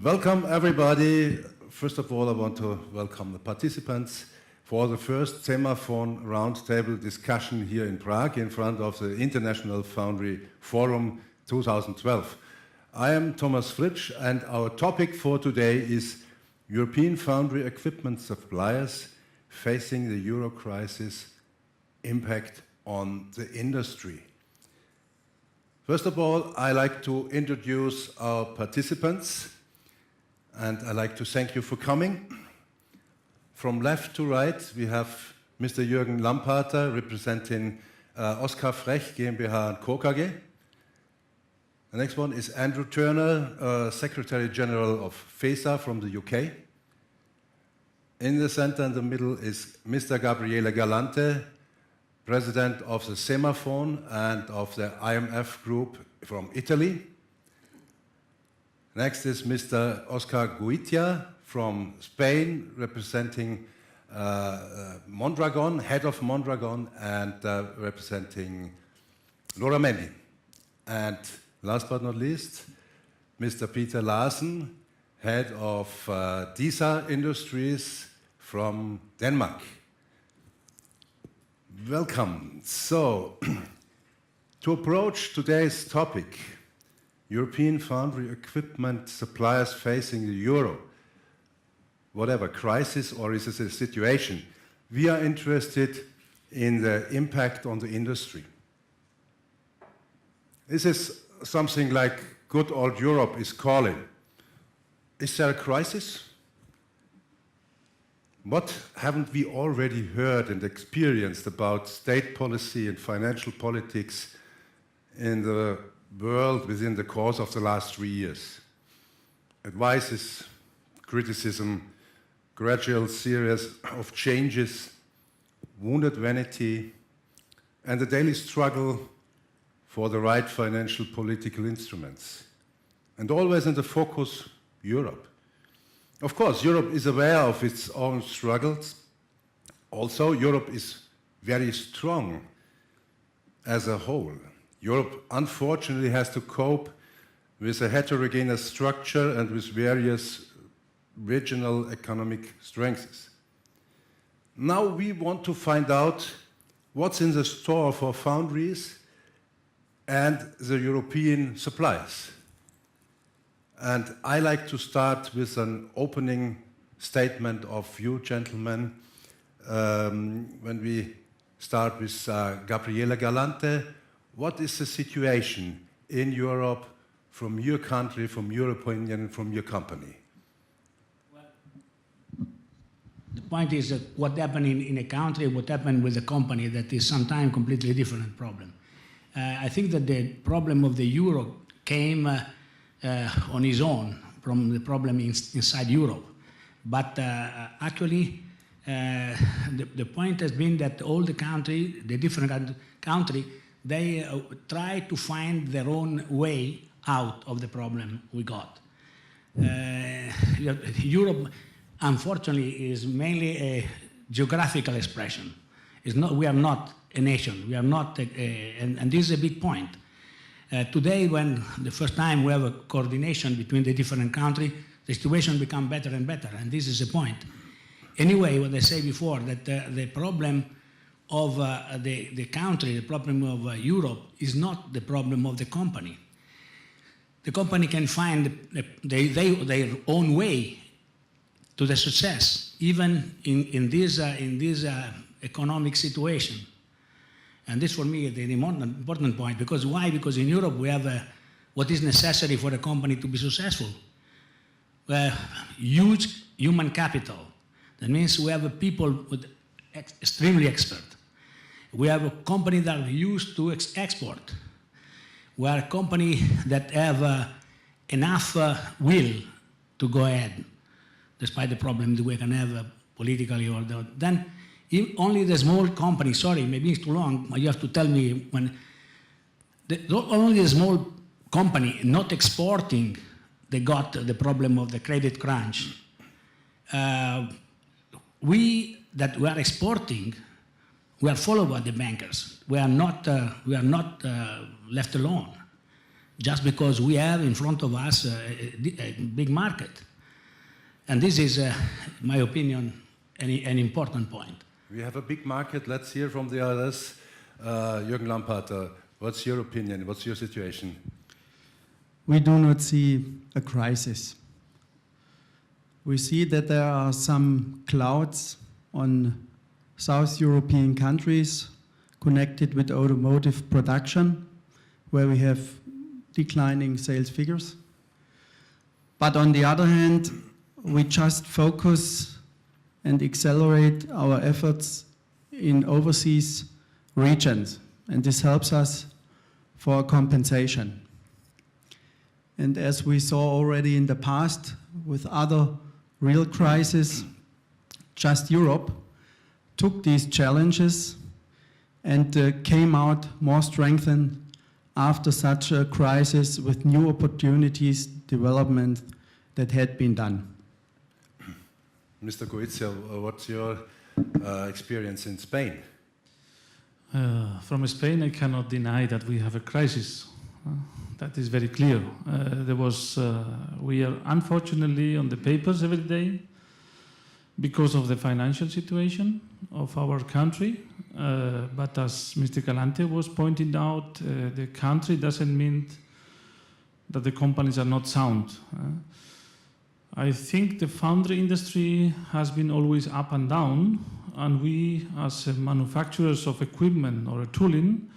Welcome everybody. First of all, I want to welcome the participants for the first CEMAFON Roundtable discussion here in Prague in front of the International Foundry Forum 2012. I am Thomas Fritsch, and our topic for today is European foundry equipment suppliers facing the Euro crisis, impact on the industry. First of all, I like to introduce our participants, and I like to thank you for coming. From left to right, we have Mr. Jürgen Lamparter representing Oskar, Frech, GmbH and Co. KG. The next one is Andrew Turner, Secretary General of FESA from the UK. In the center in the middle is Mr. Gabriele Galante, President of the CEMAFON and of the IFF group from Italy. Next is Mr. Oskar Goitia from Spain, representing Mondragon, head of Mondragon, and representing Loramendi. And last but not least, Mr. Peter Larsen, head of DISA Industries from Denmark. Welcome. So, to approach today's topic, European foundry equipment suppliers facing the Euro, whatever crisis or is it a situation, we are interested in the impact on the industry. This is something like good old Europe is calling. Is there a crisis? What haven't we already heard and experienced about state policy and financial politics in the world within the course of the last 3 years? Advices, criticism, gradual series of changes, wounded vanity, and the daily struggle for the right financial political instruments. And always in the focus, Europe. Of course, Europe is aware of its own struggles. Also, Europe is very strong as a whole. Europe, unfortunately, has to cope with a heterogeneous structure and with various regional economic strengths. Now we want to find out what's in the store for foundries and the European suppliers. And I like to start with an opening statement of you, gentlemen. When we start with Gabriele Galante, what is the situation in Europe from your country, from your opinion, from your company? Well, the point is that what happened in a country, what happened with a company, that is sometimes completely different problem. I think that the problem of the Euro came on its own from the problem inside Europe. But actually, the point has been that all the country, the different country, they try to find their own way out of the problem we got. Europe, unfortunately, is mainly a geographical expression. It's not, we are not a nation. We are not, and this is a big point. Today, when the first time we have a coordination between the different countries, the situation becomes better and better, and this is the point. Anyway, what I said before, that the problem of the country, the problem of Europe, is not the problem of the company. The company can find their own way to the success, even in this economic situation. And this for me is the important point, because why? Because in Europe we have what is necessary for a company to be successful. Huge human capital. That means we have people with extremely expert. We have a company that are used to export. We are a company that have enough will to go ahead, despite the problem that we can have politically or the, then only the small company, sorry, maybe it's too long, but you have to tell me when, only the small company not exporting, they got the problem of the credit crunch. We that we are exporting, we are followed by the bankers. We are not left alone. just because we have in front of us a big market. And this is, in my opinion, an important point. We have a big market. Let's hear from the others. Jürgen Lamparter, what's your opinion? What's your situation? We do not see a crisis. We see that there are some clouds on South European countries connected with automotive production, where we have declining sales figures. But on the other hand, we just focus and accelerate our efforts in overseas regions, and this helps us for compensation. And as we saw already in the past with other real crises, just Europe took these challenges and came out more strengthened after such a crisis with new opportunities, development that had been done. Mr. Goitia, what's your experience in Spain? From Spain, I cannot deny that we have a crisis. That is very clear. We are unfortunately on the papers every day because of the financial situation of our country. But as Mr. Galante was pointing out, the country doesn't mean that the companies are not sound. I think the foundry industry has been always up and down, and we as manufacturers of equipment or tooling,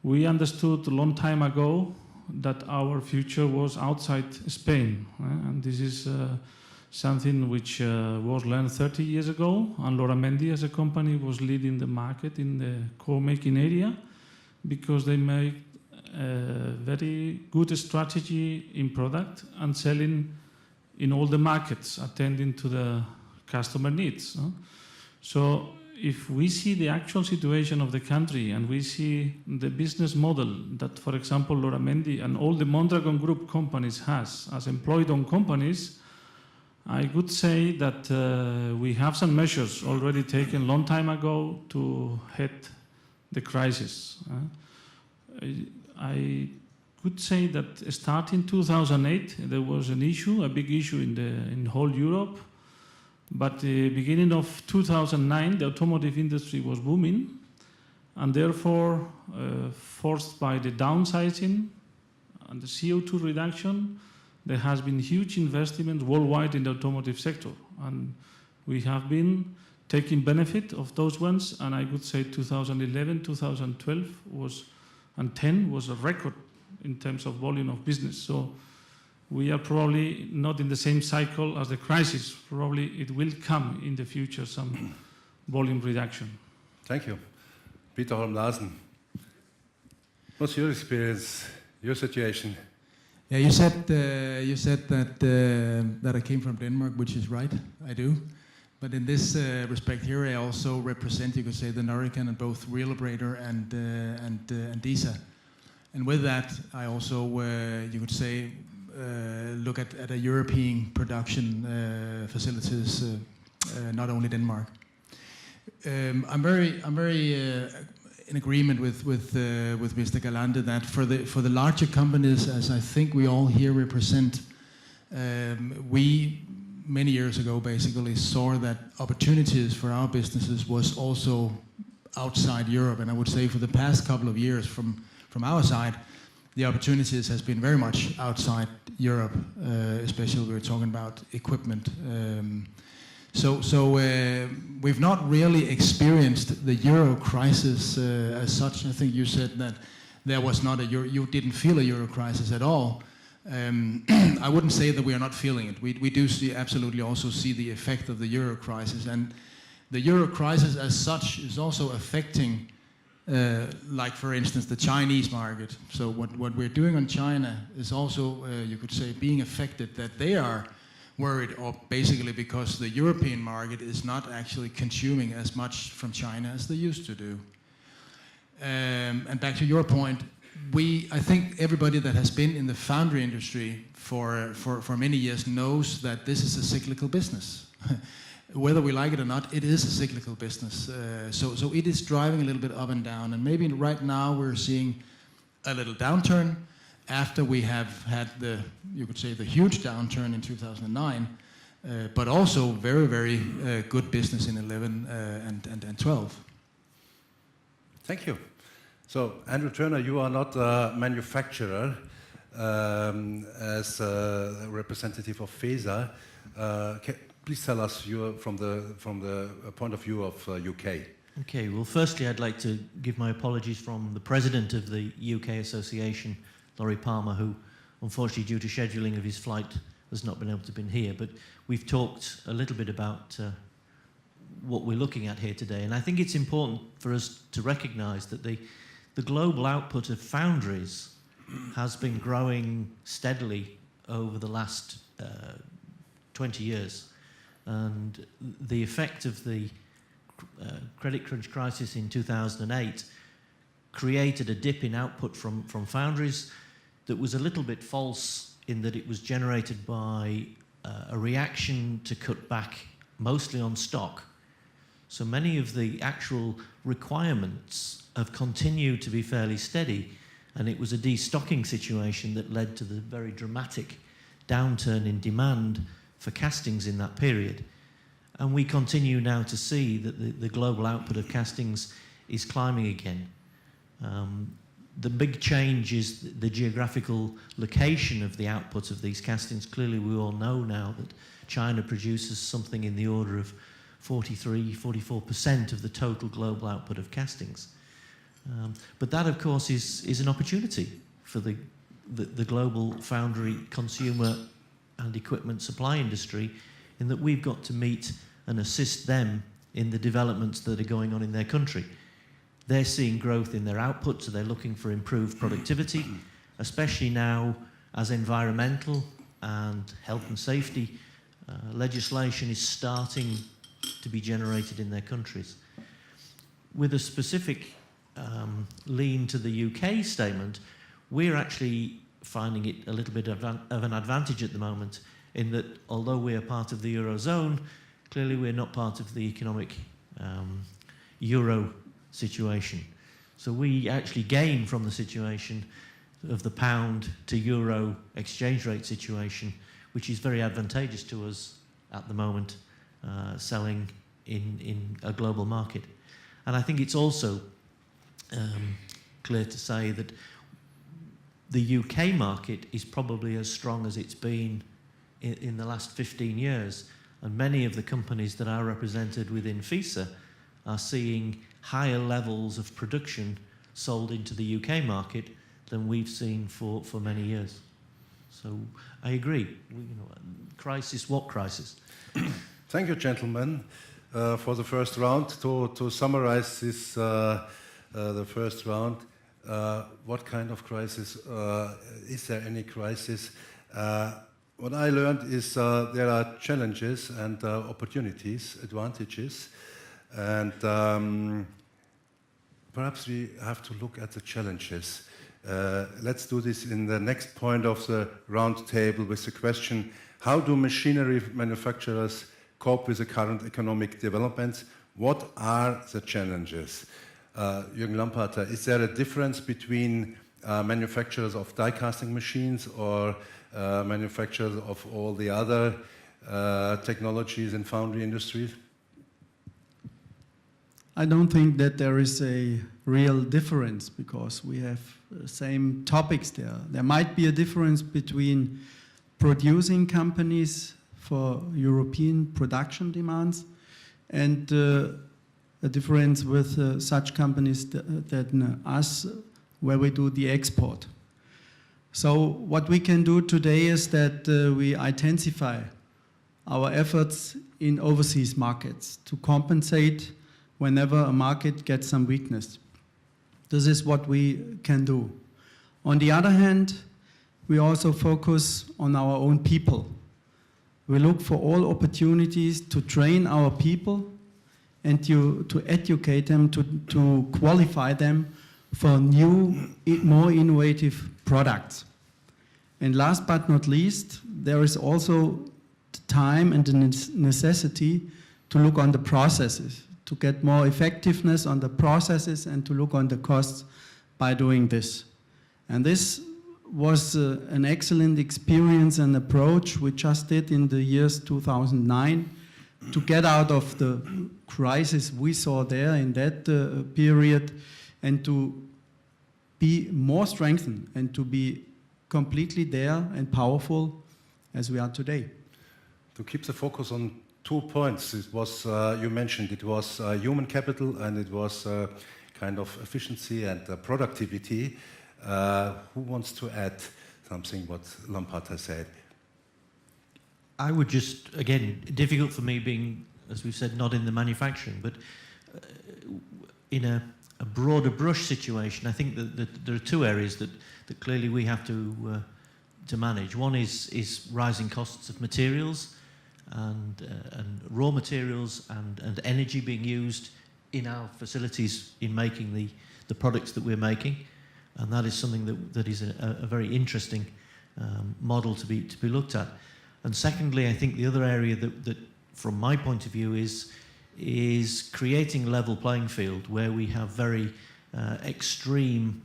we understood a long time ago that our future was outside Spain. And this is something which was learned 30 years ago, and Loramendi as a company was leading the market in the core making area because they make a very good strategy in product and selling in all the markets, attending to the customer needs. So if we see the actual situation of the country and we see the business model that, for example, Loramendi and all the Mondragon group companies has as employed-owned companies, I would say that we have some measures already taken a long time ago to head the crisis. I could say that starting 2008, there was an issue, a big issue in whole Europe. But the beginning of 2009, the automotive industry was booming, and therefore, forced by the downsizing and the CO2 reduction, there has been huge investment worldwide in the automotive sector. And we have been taking benefit of those ones, and I would say 2011, 2012 and 10 was a record in terms of volume of business. So we are probably not in the same cycle as the crisis. Probably it will come in the future, some volume reduction. Thank you. Peter Holm, Larsen. What's your experience, your situation? Yeah, you said that I came from Denmark, which is right, I do. But in this respect here, I also represent, you could say, the Norwegian and both Real Operator and DISA. And with that, I also, you could say, look at a European production facilities, not only Denmark. I'm very in agreement with Mr. Galante that for the larger companies, as I think we all here represent, we many years ago basically saw that opportunities for our businesses was also outside Europe, and I would say for the past couple of years from our side, the opportunities has been very much outside Europe, especially we're talking about equipment. So we've not really experienced the Euro crisis as such. I think you said that there was not you didn't feel a Euro crisis at all. I wouldn't say that we are not feeling it. We do absolutely also see the effect of the Euro crisis, and the Euro crisis as such is also affecting like for instance the Chinese market. So what we're doing on China is also you could say being affected, that they are worried, or basically because the European market is not actually consuming as much from China as they used to do. And back to your point, I think everybody that has been in the foundry industry for many years knows that this is a cyclical business. Whether we like it or not, it is a cyclical business. So it is driving a little bit up and down, and maybe right now we're seeing a little downturn, after we have had the, you could say, the huge downturn in 2009, but also very, very good business in 11 and 12. Thank you. So, Andrew Turner, you are not a manufacturer as a representative of FESA. Please tell us from the point of view of UK. Okay, well, firstly, I'd like to give my apologies from the president of the UK Association, Laurie Palmer, who, unfortunately, due to scheduling of his flight, has not been able to be here. But we've talked a little bit about what we're looking at here today. And I think it's important for us to recognise that the global output of foundries has been growing steadily over the last 20 years. And the effect of the credit crunch crisis in 2008 created a dip in output from foundries that was a little bit false in that it was generated by a reaction to cut back mostly on stock. So many of the actual requirements have continued to be fairly steady, and it was a destocking situation that led to the very dramatic downturn in demand for castings in that period. And we continue now to see that the global output of castings is climbing again. The big change is the geographical location of the output of these castings. Clearly, we all know now that China produces something in the order of 43–44% of the total global output of castings. But that, of course, is an opportunity for the global foundry, consumer and equipment supply industry, in that we've got to meet and assist them in the developments that are going on in their country. They're seeing growth in their output, so they're looking for improved productivity, especially now as environmental and health and safety legislation is starting to be generated in their countries. With a specific lean to the UK statement, we're actually finding it a little bit of an advantage at the moment, in that although we are part of the Eurozone, clearly we're not part of the economic Euro situation. So we actually gain from the situation of the pound to euro exchange rate situation, which is very advantageous to us at the moment, selling in a global market. And I think it's also clear to say that the UK market is probably as strong as it's been in the last 15 years. And many of the companies that are represented within FESA are seeing higher levels of production sold into the UK market than we've seen for many years. So I agree. Crisis, what crisis? Thank you, gentlemen, for the first round. To summarize this, the first round, what kind of crisis? Is there any crisis? What I learned is there are challenges and opportunities, advantages, and perhaps we have to look at the challenges. Let's do this in the next point of the round table with the question, how do machinery manufacturers cope with the current economic developments? What are the challenges? Jürgen Lamparter, is there a difference between manufacturers of die casting machines or manufacturers of all the other technologies in foundry industries? I don't think that there is a real difference, because we have the same topics there. There might be a difference between producing companies for European production demands and a difference with such companies that us, where we do the export. So what we can do today is that we intensify our efforts in overseas markets to compensate whenever a market gets some weakness. This is what we can do. On the other hand, we also focus on our own people. We look for all opportunities to train our people and to educate them, to qualify them for new, more innovative products. And last but not least, there is also the time and the necessity to look on the processes, to get more effectiveness on the processes and to look on the costs by doing this. And this was an excellent experience and approach we just did in the years 2009 to get out of the crisis we saw there in that period, and to be more strengthened and to be completely there and powerful as we are today. To keep the focus on 2 points, it was, you mentioned, it was human capital and it was kind of efficiency and productivity. Who wants to add something what Lamparter said? I would just, again, difficult for me being, as we've said, not in the manufacturing, but in a broader brush situation, I think that there are 2 areas that clearly we have to manage. One is rising costs of materials and raw materials and energy being used in our facilities in making the products that we're making, and that is something that is a very interesting model to be looked at. And secondly, I think the other area that from my point of view is creating a level playing field where we have very extreme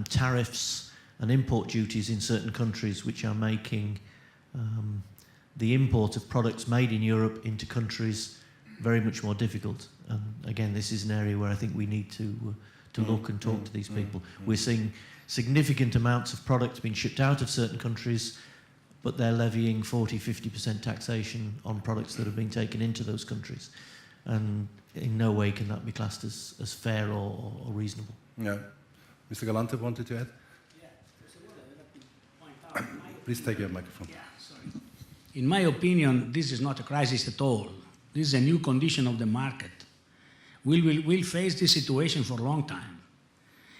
tariffs and import duties in certain countries which are making the import of products made in Europe into countries very much more difficult. And again, this is an area where I think we need to look and talk to these people. We're seeing significant amounts of products being shipped out of certain countries, but they're levying 40-50% taxation on products that have been taken into those countries. And in no way can that be classed as fair or reasonable. Yeah. Mr. Galante wanted to add? Yeah, there's a word I'd like to point out. Please take your microphone. Yeah, sorry. In my opinion, this is not a crisis at all. This is a new condition of the market. We'll face this situation for a long time.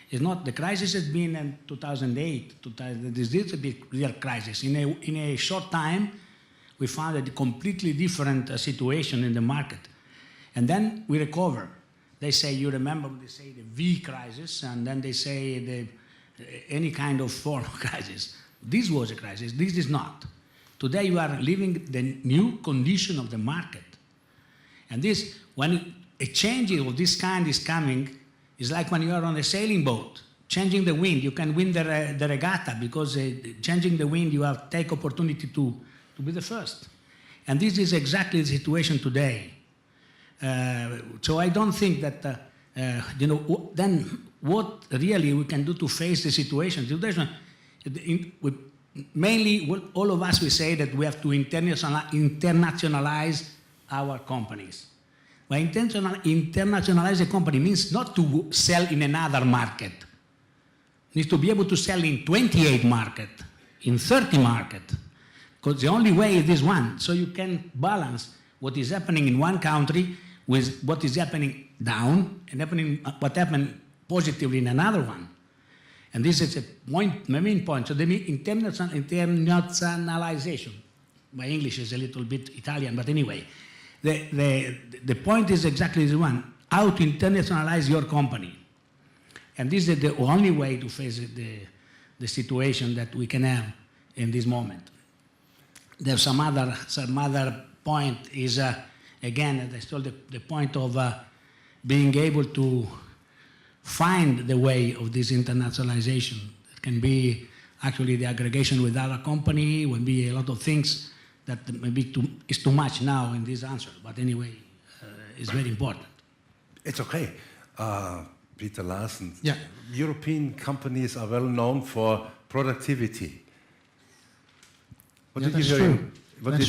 It's not, the crisis has been in 2008, this is a big real crisis. In a short time, we found a completely different situation in the market. And then we recover. They say, you remember, they say the V crisis, and then they say any kind of form of crisis. This was a crisis, this is not. Today you are living the new condition of the market. And this, when a change of this kind is coming, it's like when you are on a sailing boat, changing the wind. You can win the regatta because changing the wind, you have take opportunity to be the first. And this is exactly the situation today. So I don't think that, then what really we can do to face the situation? Mainly, all of us, we say that we have to internationalize our companies. But internationalize a company means not to sell in another market. It needs to be able to sell in 28 markets, in 30 markets. Because the only way is this one. So you can balance what is happening in one country with what is happening down and what happened positively in another one. And this is a point, my main point. So the internationalization. My English is a little bit Italian, but anyway. The point is exactly the one, how to internationalize your company. And this is the only way to face the situation that we can have in this moment. There's some other point is, again, as I told, the point of being able to find the way of this internationalization. It can be actually the aggregation with other company, will be a lot of things that maybe is too much now in this answer, but anyway, it's very important. It's okay. Peter Larsen, yeah. European companies are well known for productivity. What did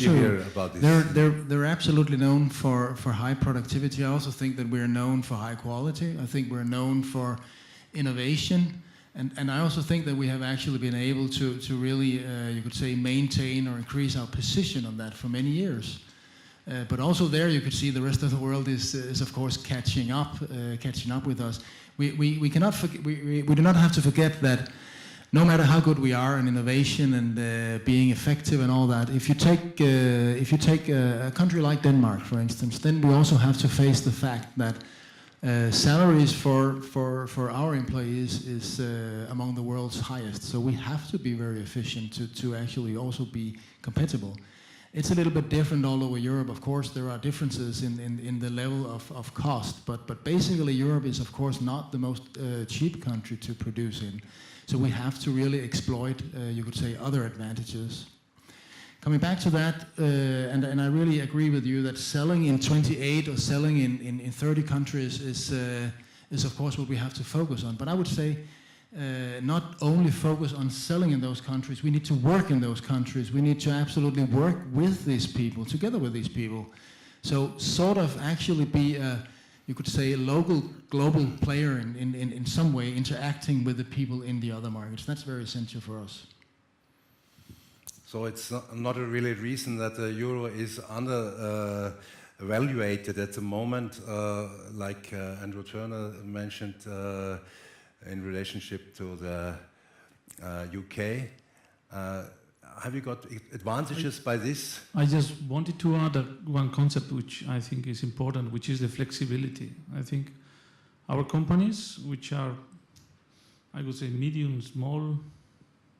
you hear about this? They're absolutely known for high productivity. I also think that we're known for high quality. I think we're known for innovation. And I also think that we have actually been able to really, you could say, maintain or increase our position on that for many years. But also there you could see the rest of the world is of course catching up with us. We cannot forget, we do not have to forget that no matter how good we are in innovation and being effective and all that, if you take a country like Denmark, for instance, then we also have to face the fact that salaries for our employees is among the world's highest. So we have to be very efficient to actually also be compatible. It's a little bit different all over Europe. Of course, there are differences in the level of cost, but basically Europe is, of course, not the most cheap country to produce in. So we have to really exploit, you could say, other advantages. Coming back to that, and I really agree with you that selling in 28 or selling in 30 countries is of course what we have to focus on. But I would say not only focus on selling in those countries, we need to work in those countries. We need to absolutely work with these people, together with these people. So sort of actually be a, you could say, a local, global player in some way, interacting with the people in the other markets. That's very essential for us. So it's not a really reason that the euro is under evaluated at the moment, like Andrew Turner mentioned in relationship to the UK. Have you got advantages by this? I just wanted to add one concept which I think is important, which is the flexibility. I think our companies, which are, I would say, medium, small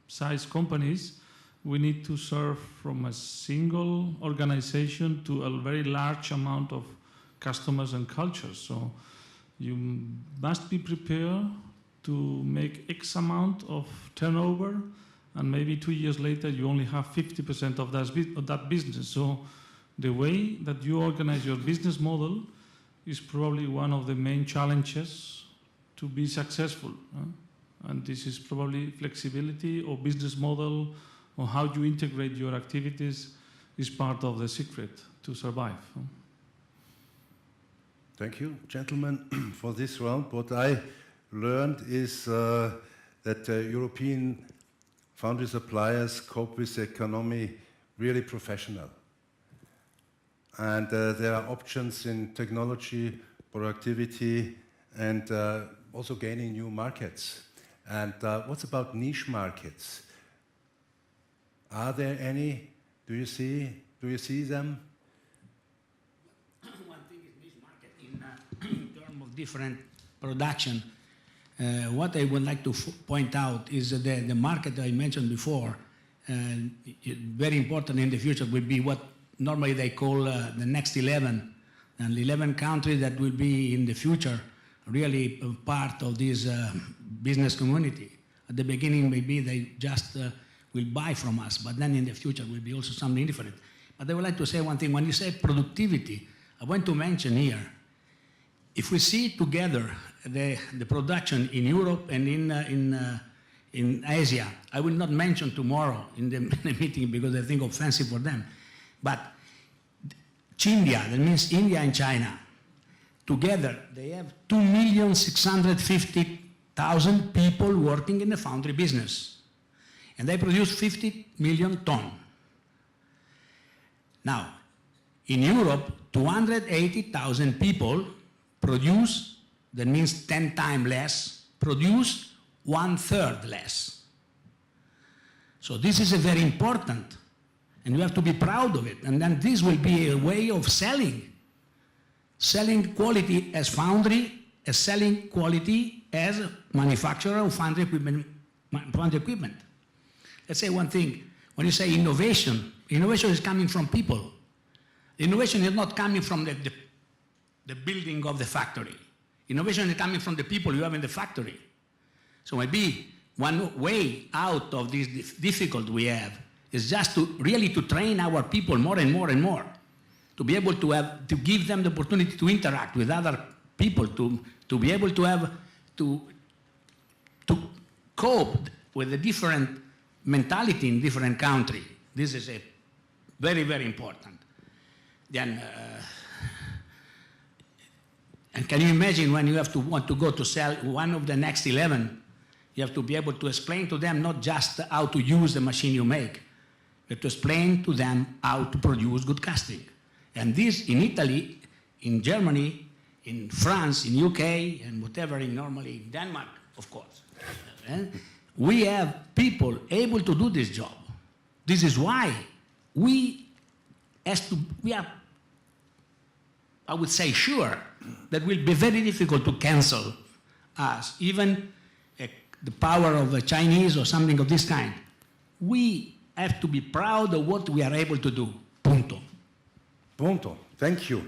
size companies, we need to serve from a single organization to a very large amount of customers and cultures. So you must be prepared to make X amount of turnover, and maybe 2 years later you only have 50% of that business. So the way that you organize your business model is probably one of the main challenges to be successful. And this is probably flexibility or business model, or how you integrate your activities is part of the secret to survive. Thank you, gentlemen, for this round. What I learned is that European foundry suppliers cope with the economy really professional. And there are options in technology, productivity, and also gaining new markets. And what's about niche markets? Are there any? Do you see them? One thing is niche market in terms of different production. What I would like to point out is that the market I mentioned before, very important in the future, will be what normally they call the next 11, and 11 countries that will be in the future really part of this business community. At the beginning, maybe they just will buy from us, but then in the future will be also something different. But I would like to say one thing. When you say productivity, I want to mention here, if we see together the production in Europe and in Asia, I will not mention tomorrow in the meeting because I think offensive for them, but India, that means India and China, together they have 2,650,000 people working in the foundry business. And they produce 50 million tons. Now, in Europe, 280,000 people produce, that means 10 times less, produce 1/3 less. So this is a very important, and we have to be proud of it. And then this will be a way of selling quality as foundry, as selling quality as manufacturer of foundry equipment. Let's say one thing. When you say innovation, innovation is coming from people. Innovation is not coming from the building of the factory. Innovation is coming from the people you have in the factory. So maybe one way out of this difficulty we have is just to really to train our people more and more and more, to be able to give them the opportunity to interact with other people, to be able to have to cope with the different mentality in different countries. This is a very, very important. Then, and can you imagine when you have to want to go to sell one of the next 11, you have to be able to explain to them not just how to use the machine you make, but to explain to them how to produce good casting. And this in Italy, in Germany, in France, in UK, and whatever, normally in Denmark, of course. We have people able to do this job. This is why we are, I would say, sure that will be very difficult to cancel us, even the power of the Chinese or something of this kind. We have to be proud of what we are able to do. Pronto, thank you.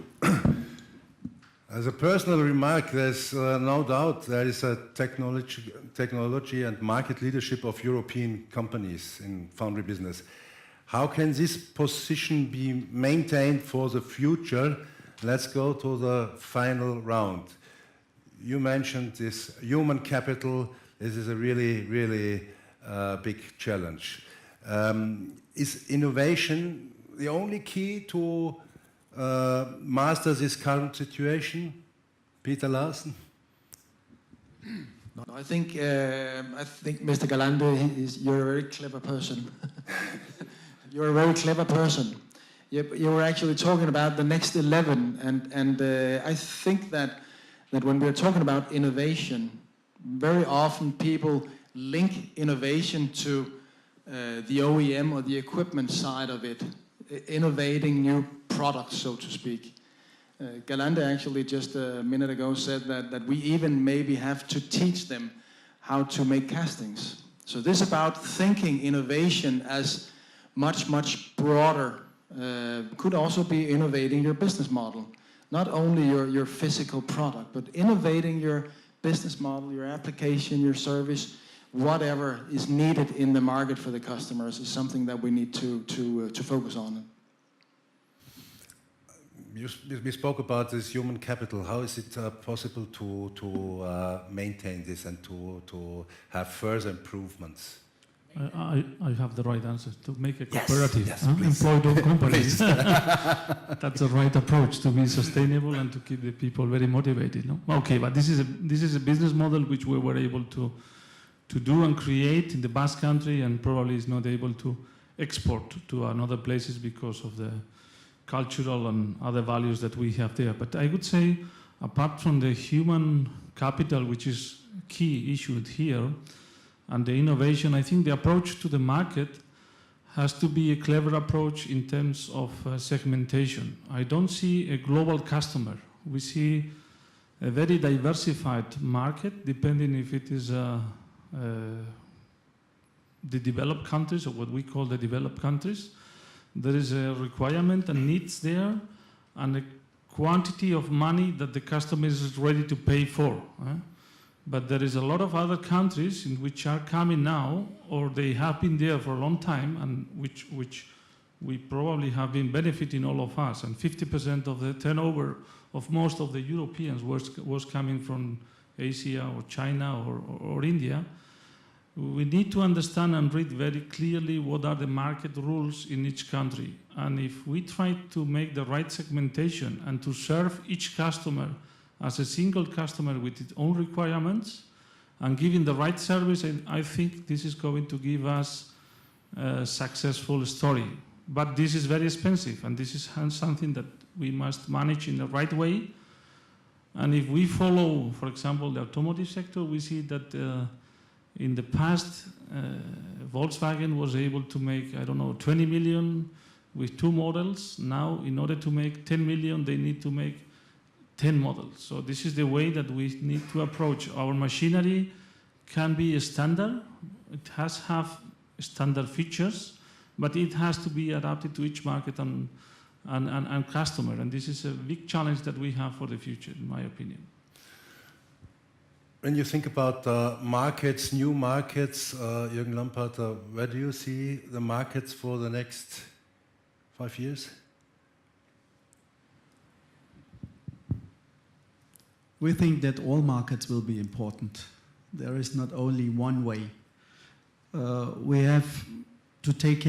As a personal remark, there's no doubt there is a technology and market leadership of European companies in foundry business. How can this position be maintained for the future? Let's go to the final round. You mentioned this human capital. This is a really, really big challenge. Is innovation the only key to master this current situation? Peter Larsen? No, I think Mr. Galante, you're a very clever person. You're a very clever person. You were actually talking about the next 11, and I think that when we're talking about innovation, very often people link innovation to the OEM or the equipment side of it, innovating new products, so to speak. Galante actually just a minute ago said that we even maybe have to teach them how to make castings. So this is about thinking innovation as much broader. Could also be innovating your business model. Not only your physical product, but innovating your business model, your application, your service, whatever is needed in the market for the customers is something that we need to focus on. We spoke about this human capital. How is it possible to maintain this and to have further improvements? I have the right answer. To make a cooperative, yes, employ all companies. That's the right approach to be sustainable and to keep the people very motivated. No? Okay, but this is a business model which we were able to do and create in the Basque Country, and probably is not able to export to other places because of the cultural and other values that we have there. But I would say, apart from the human capital, which is key issue here, and the innovation, I think the approach to the market has to be a clever approach in terms of segmentation. I don't see a global customer. We see a very diversified market, depending if it is the developed countries, or what we call the developed countries. There is a requirement and needs there, and a quantity of money that the customer is ready to pay for. But there is a lot of other countries in which are coming now, or they have been there for a long time, and which we probably have been benefiting, all of us. And 50% of the turnover of most of the Europeans was coming from Asia or China or India. We need to understand and read very clearly what are the market rules in each country. And if we try to make the right segmentation and to serve each customer as a single customer with its own requirements and giving the right service, I think this is going to give us a successful story. But this is very expensive, and this is something that we must manage in the right way. And if we follow, for example, the automotive sector, we see that in the past, Volkswagen was able to make, 20 million with 2 models. Now, in order to make 10 million, they need to make 10 models. So this is the way that we need to approach. Our machinery can be a standard. It has to have standard features, but it has to be adapted to each market and customer. And this is a big challenge that we have for the future, in my opinion. When you think about markets, new markets, Jürgen Lamparter, where do you see the markets for the next 5 years? We think that all markets will be important. There is not only one way. We have to take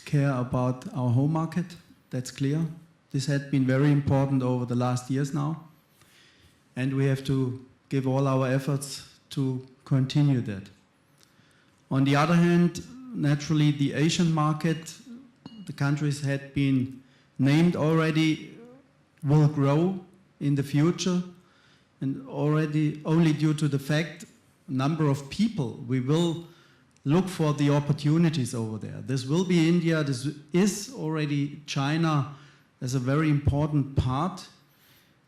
care about our home market, that's clear. This had been very important over the last years now. And we have to give all our efforts to continue that. On the other hand, naturally the Asian market, the countries had been named already, will grow in the future. And already, only due to the fact, number of people, we will look for the opportunities over there. This will be India, this is already China as a very important part.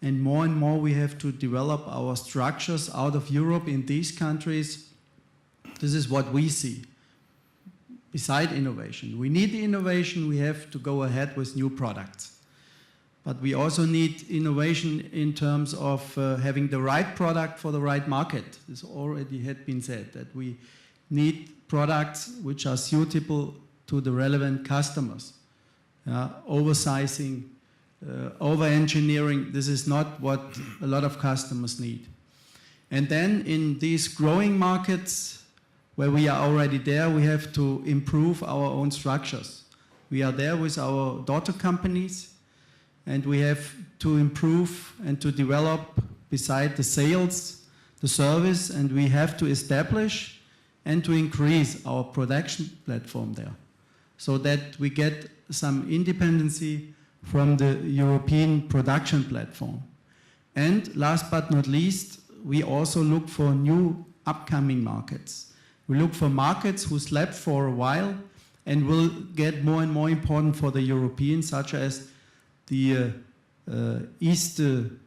And more we have to develop our structures out of Europe in these countries. This is what we see. Beside innovation, we need the innovation, we have to go ahead with new products. But we also need innovation in terms of having the right product for the right market. This already had been said, that we need products which are suitable to the relevant customers. Oversizing, over-engineering, this is not what a lot of customers need. And then in these growing markets where we are already there, we have to improve our own structures. We are there with our daughter companies, and we have to improve and to develop, beside the sales, the service, and we have to establish and to increase our production platform there, so that we get some independency from the European production platform. And last but not least, we also look for new upcoming markets. We look for markets who slept for a while and will get more and more important for the Europeans, such as the East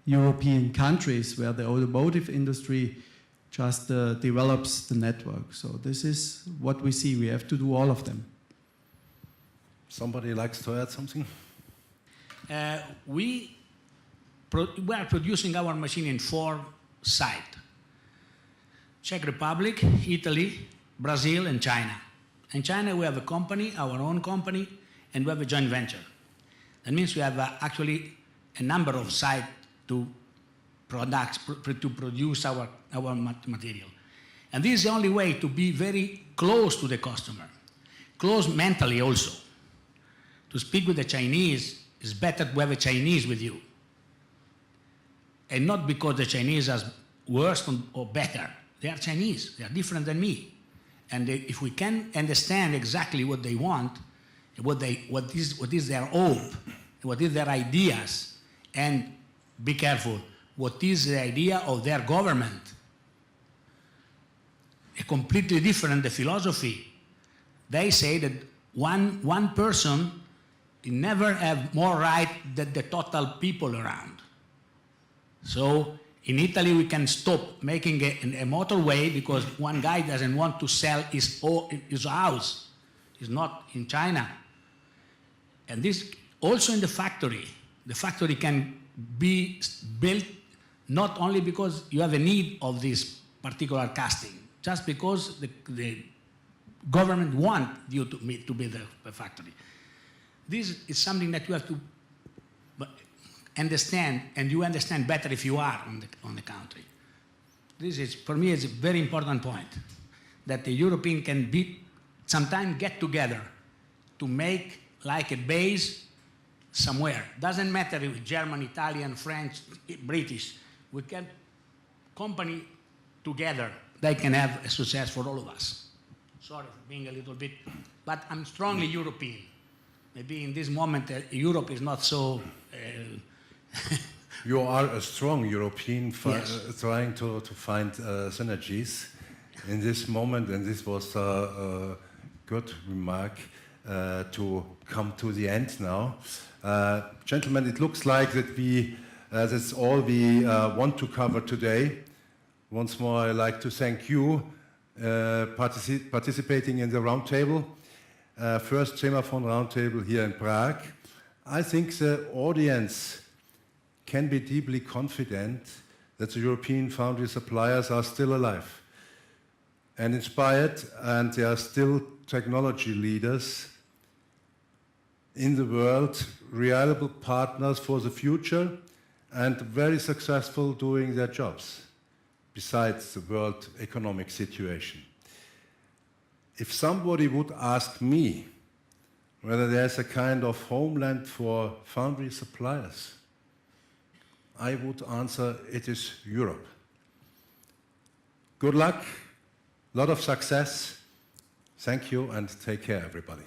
European countries, where the automotive industry just develops the network. So this is what we see. We have to do all of them. Somebody likes to add something? We are producing our machine in 4 sites: Czech Republic, Italy, Brazil, and China. In China, we have a company, our own company, and we have a joint venture. That means we have actually a number of sites to produce our material. And this is the only way to be very close to the customer, close mentally also. To speak with the Chinese, it's better to have a Chinese with you. And not because the Chinese are worse or better. They are Chinese, they are different than me. And if we can understand exactly what they want, what is their hope, what is their ideas, and be careful, what is the idea of their government. A completely different the philosophy. They say that one person never have more right than the total people around. So in Italy we can stop making a motorway because one guy doesn't want to sell his house. He's not in China. And this also in the factory. The factory can be built not only because you have a need of this particular casting, just because the government want you to build a factory. This is something that you have to understand, and you understand better if you are on the country. This is, for me, is a very important point, that the European can sometimes get together to make like a base somewhere. Doesn't matter if German, Italian, French, British. We can company together. They can have a success for all of us. Sorry for being a little bit, but I'm strongly European. Maybe in this moment, Europe is not so... You are a strong European Yes. trying to find synergies in this moment, and this was a good remark to come to the end now. Gentlemen, it looks like that that's all we want to cover today. Once more, I'd like to thank you participating in the roundtable. First CEMAFON roundtable here in Prague. I think the audience can be deeply confident that the European foundry suppliers are still alive and inspired, and they are still technology leaders in the world, reliable partners for the future, and very successful doing their jobs, besides the world economic situation. If somebody would ask me whether there's a kind of homeland for foundry suppliers, I would answer it is Europe. Good luck, a lot of success. Thank you and take care, everybody.